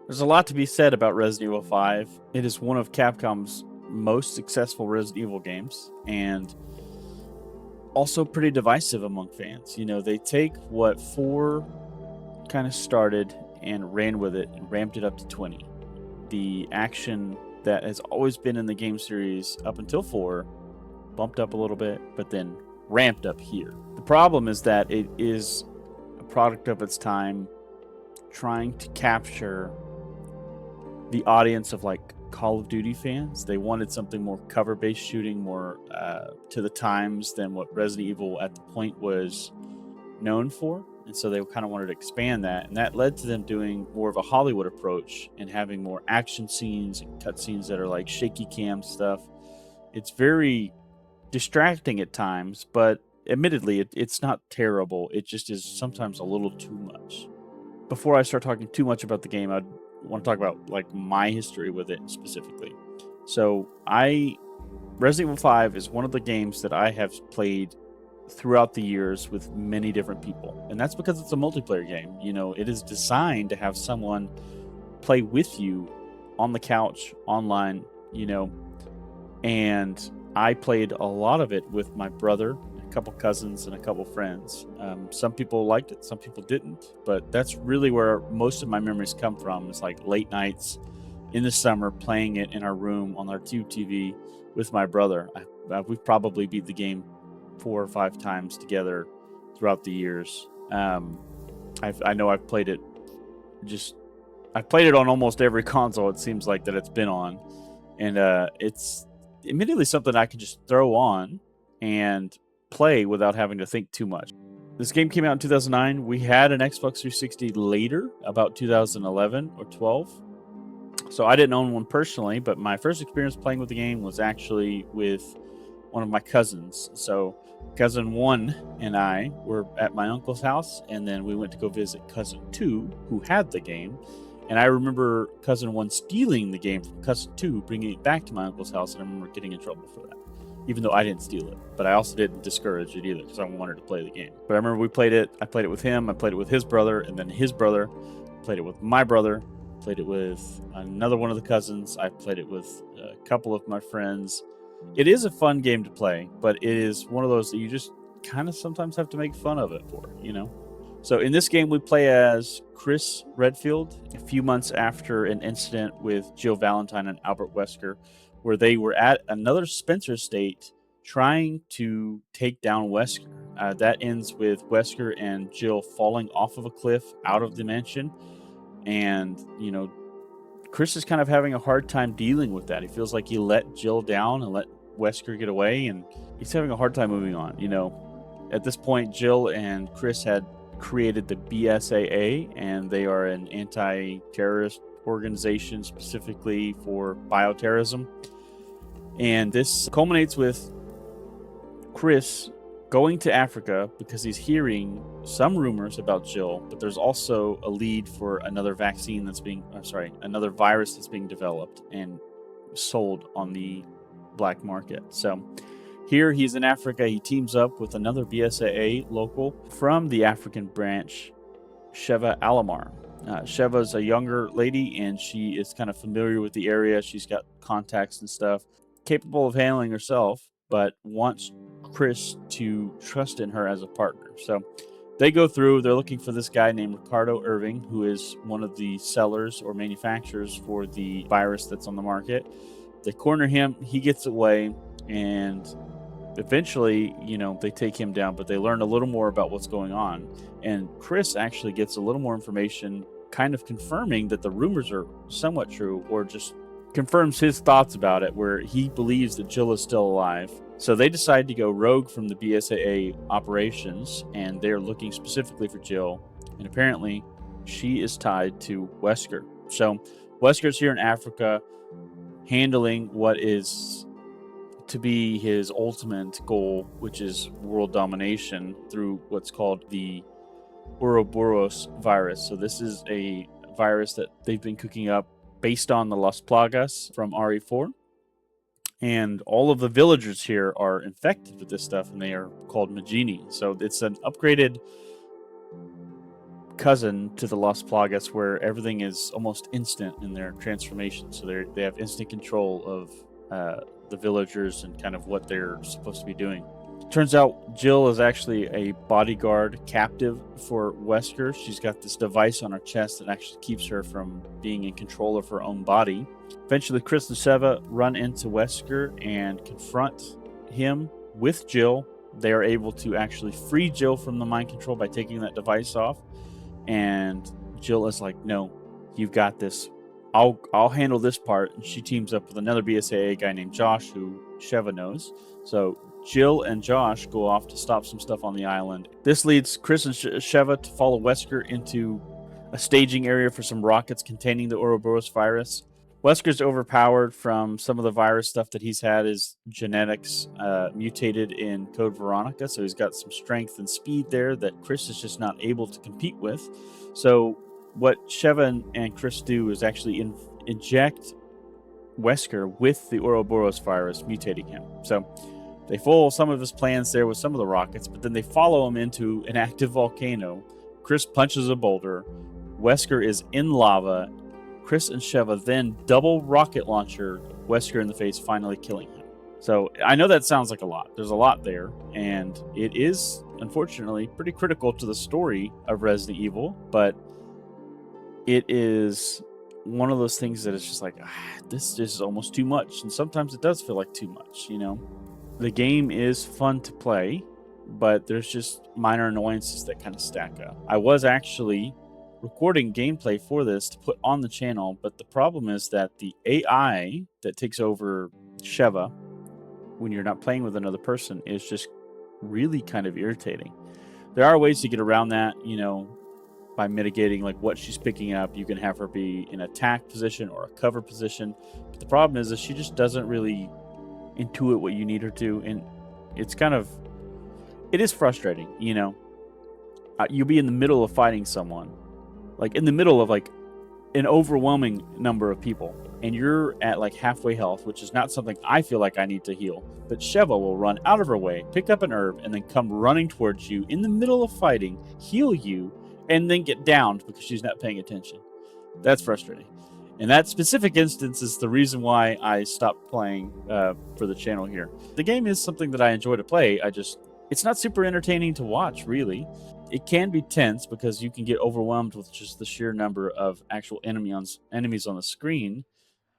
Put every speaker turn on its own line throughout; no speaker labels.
There's a lot to be said about Resident Evil 5. It is one of Capcom's most successful Resident Evil games, and also pretty divisive among fans. You know, they take what 4 kind of started and ran with it and ramped it up to 20. The action that has always been in the game series up until 4 bumped up a little bit, but then ramped up here. The problem is that it is a product of its time, trying to capture the audience of like Call of Duty fans. They wanted something more cover-based shooting, more to the times than what Resident Evil at the point was known for. And so they kind of wanted to expand that. And that led to them doing more of a Hollywood approach and having more action scenes and cutscenes that are like shaky cam stuff. It's very distracting at times, but admittedly, it's not terrible. It just is sometimes a little too much. Before I start talking too much about the game, I'd want to talk about like my history with it specifically. So Resident Evil 5 is one of the games that I have played throughout the years with many different people. And that's because it's a multiplayer game. You know, it is designed to have someone play with you on the couch, online, you know. And I played a lot of it with my brother, a couple cousins, and a couple friends. Some people liked it, some people didn't. But that's really where most of my memories come from. It's like late nights in the summer playing it in our room on our tube TV with my brother. We've probably beat the game 4 or 5 times together throughout the years. I know I've played it I've played it on almost every console it seems like that it's been on, and it's admittedly something I can just throw on and play without having to think too much. This game came out in 2009. We had an Xbox 360 later, about 2011 or 12. So I didn't own one personally, but my first experience playing with the game was actually with one of my cousins. So cousin 1 and I were at my uncle's house, and then we went to go visit cousin 2, who had the game. And I remember cousin 1 stealing the game from cousin 2, bringing it back to my uncle's house, and I remember getting in trouble for that, even though I didn't steal it. But I also didn't discourage it either, because I wanted to play the game. But I remember we played it. I played it with him. I played it with his brother, and then his brother played it with my brother. Played it with another one of the cousins. I played it with a couple of my friends. It is a fun game to play, but it is one of those that you just kind of sometimes have to make fun of it for, you know? So in this game, we play as Chris Redfield a few months after an incident with Jill Valentine and Albert Wesker, where they were at another Spencer estate trying to take down Wesker. That ends with Wesker and Jill falling off of a cliff out of the mansion. And, you know, Chris is kind of having a hard time dealing with that. He feels like he let Jill down and let Wesker get away, and he's having a hard time moving on. You know, at this point, Jill and Chris had created the BSAA, and they are an anti-terrorist organization specifically for bioterrorism. And this culminates with Chris going to Africa because he's hearing some rumors about Jill, but there's also a lead for another vaccine that's another virus that's being developed and sold on the black market. So here he's in Africa. He teams up with another BSAA local from the African branch, Sheva Alamar. Sheva's a younger lady, and she is kind of familiar with the area. She's got contacts and stuff, capable of handling herself, but wants Chris to trust in her as a partner. So they go through, they're looking for this guy named Ricardo Irving, who is one of the sellers or manufacturers for the virus that's on the market. They corner him, he gets away, and eventually, you know, they take him down, but they learn a little more about what's going on. And Chris actually gets a little more information, kind of confirming that the rumors are somewhat true, or just confirms his thoughts about it, where he believes that Jill is still alive. So they decide to go rogue from the BSAA operations, and they're looking specifically for Jill. And apparently, she is tied to Wesker. So Wesker's here in Africa, handling what is to be his ultimate goal, which is world domination through what's called the Ouroboros virus. So this is a virus that they've been cooking up based on the Las Plagas from RE4. And all of the villagers here are infected with this stuff, and they are called Magini. So it's an upgraded cousin to the Las Plagas, where everything is almost instant in their transformation. So they have instant control of the villagers and kind of what they're supposed to be doing. Turns out Jill is actually a bodyguard captive for Wesker. She's got this device on her chest that actually keeps her from being in control of her own body. Eventually, Chris and Sheva run into Wesker and confront him with Jill. They are able to actually free Jill from the mind control by taking that device off. And Jill is like, no, you've got this. I'll handle this part. And she teams up with another BSAA guy named Josh, who Sheva knows. So Jill and Josh go off to stop some stuff on the island. This leads Chris and Sheva to follow Wesker into a staging area for some rockets containing the Ouroboros virus. Wesker's overpowered from some of the virus stuff that he's had. His genetics mutated in Code Veronica, so he's got some strength and speed there that Chris is just not able to compete with. So what Sheva and Chris do is actually inject Wesker with the Ouroboros virus, mutating him. So they foil some of his plans there with some of the rockets, but then they follow him into an active volcano. Chris punches a boulder. Wesker is in lava. Chris and Sheva then double rocket launcher Wesker in the face, finally killing him. So I know that sounds like a lot. There's a lot there, and it is, unfortunately, pretty critical to the story of Resident Evil, but it is one of those things that is just like, this is almost too much, and sometimes it does feel like too much, you know? The game is fun to play, but there's just minor annoyances that kind of stack up. I was actually recording gameplay for this to put on the channel, but the problem is that the AI that takes over Sheva when you're not playing with another person is just really kind of irritating. There are ways to get around that, you know, by mitigating like what she's picking up. You can have her be in attack position or a cover position, but the problem is that she just doesn't really intuit what you need her to, and it is frustrating, you know. You'll be in the middle of fighting someone, like in the middle of like an overwhelming number of people, and you're at like halfway health, which is not something I feel like I need to heal. But Sheva will run out of her way, pick up an herb, and then come running towards you in the middle of fighting, heal you, and then get downed because she's not paying attention. That's frustrating. And that specific instance is the reason why I stopped playing for the channel here. The game is something that I enjoy to play. It's not super entertaining to watch, really. It can be tense because you can get overwhelmed with just the sheer number of actual enemies on the screen,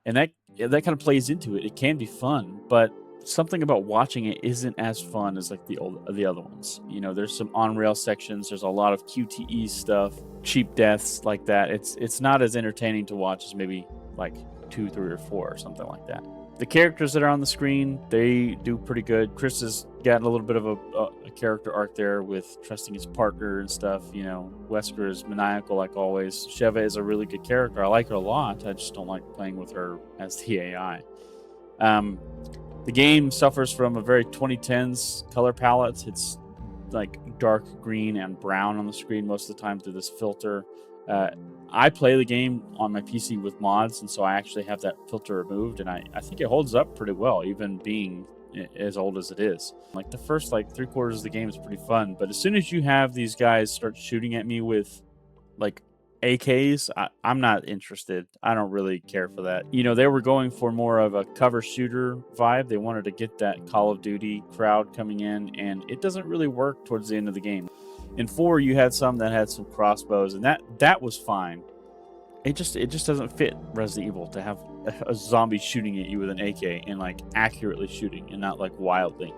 and that kind of plays into it. It can be fun, but something about watching it isn't as fun as like the other ones. You know, there's some on-rail sections. There's a lot of QTE stuff, cheap deaths like that. It's not as entertaining to watch as maybe like 2, 3, or 4 or something like that. The characters that are on the screen, they do pretty good. Chris has gotten a little bit of a character arc there with trusting his partner and stuff. You know, Wesker is maniacal like always. Sheva is a really good character. I like her a lot. I just don't like playing with her as the AI. The game suffers from a very 2010s color palette. It's like dark green and brown on the screen most of the time through this filter. I play the game on my PC with mods, and so I actually have that filter removed, and I think it holds up pretty well, even being as old as it is. Like the first like 3/4 of the game is pretty fun, but as soon as you have these guys start shooting at me with like AKs, I'm not interested. I don't really care for that. You know, they were going for more of a cover shooter vibe. They wanted to get that Call of Duty crowd coming in, and it doesn't really work towards the end of the game. In 4, you had some that had some crossbows, and that was fine. It just doesn't fit Resident Evil to have a zombie shooting at you with an AK and like accurately shooting and not like wildly.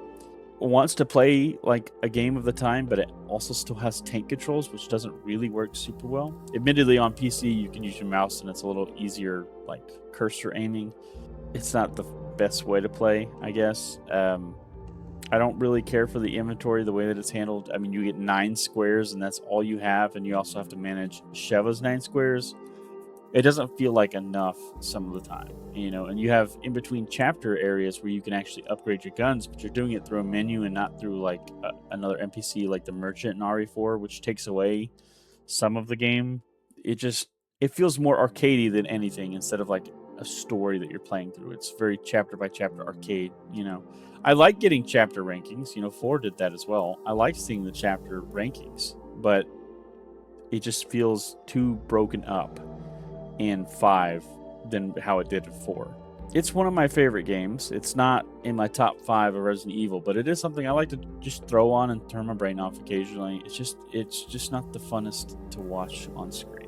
It wants to play like a game of the time, but it also still has tank controls, which doesn't really work super well. Admittedly, on PC you can use your mouse and it's a little easier, like cursor aiming. It's not the best way to play, I guess. I don't really care for the inventory, the way that it's handled. I mean, you get 9 squares and that's all you have, and you also have to manage Sheva's 9 squares. It doesn't feel like enough some of the time, you know, and you have in between chapter areas where you can actually upgrade your guns, but you're doing it through a menu and not through like another NPC like the merchant in RE4, which takes away some of the game. It feels more arcadey than anything instead of like a story that you're playing through. It's very chapter by chapter arcade, you know. I like getting chapter rankings, you know, 4 did that as well. I like seeing the chapter rankings, but it just feels too broken up in 5 than how it did in 4. It's one of my favorite games. It's not in my top 5 of Resident Evil, but it is something I like to just throw on and turn my brain off occasionally. It's just not the funnest to watch on screen.